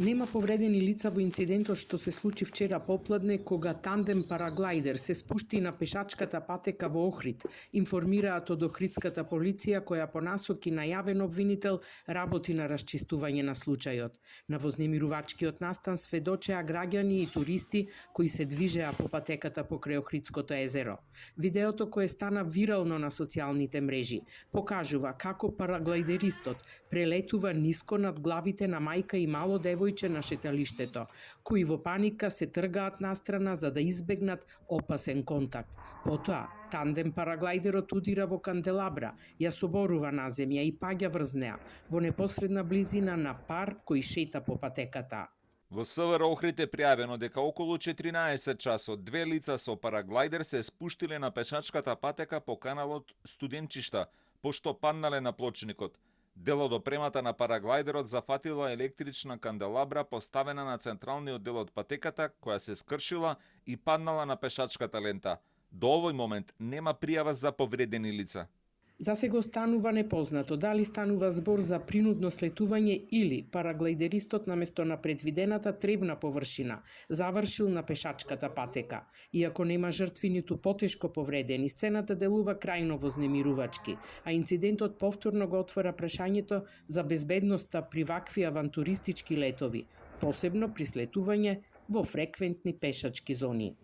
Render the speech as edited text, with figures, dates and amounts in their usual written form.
Нема повредени лица во инцидентот што се случи вчера попладне кога тандем параглайдер се спушти на пешачката патека во Охрид, информираат од охридската полиција која по насоки на јавен обвинител работи на расчистување на случајот. На вознемирувачкиот настан сведочеа граѓани и туристи кои се движеа по патеката покрај Охридското езеро. Видеото кое стана вирално на социјалните мрежи покажува како параглайдеристот прелетува ниско над главите на мајка и мало девојче на шеталиштето, кои во паника се тргаат настрана за да избегнат опасен контакт. Потоа, тандем параглайдерот удира во канделабра, ја соборува на земја и паѓа врз неа, во непосредна близина на пар кој шета по патеката. Во СВР Охрид е пријавено дека околу 14 часот две лица со параглайдер се спуштиле на пешачката патека по каналот Студенчишта, пошто паднале на плочникот. Дел од опремата на параглайдерот зафатила електрична канделабра поставена на централниот дел од патеката, која се скршила и паднала на пешачката лента. До овој момент нема пријава за повредени лица. За сега останува непознато дали станува збор за принудно слетување или параглайдеристот наместо на предвидената требна површина завршил на пешачката патека. Иако нема жртви ниту потешко повредени, сцената делува крајно вознемирувачки, а инцидентот повторно го отвора прашањето за безбедноста при вакви авантуристички летови, посебно при слетување во фреквентни пешачки зони.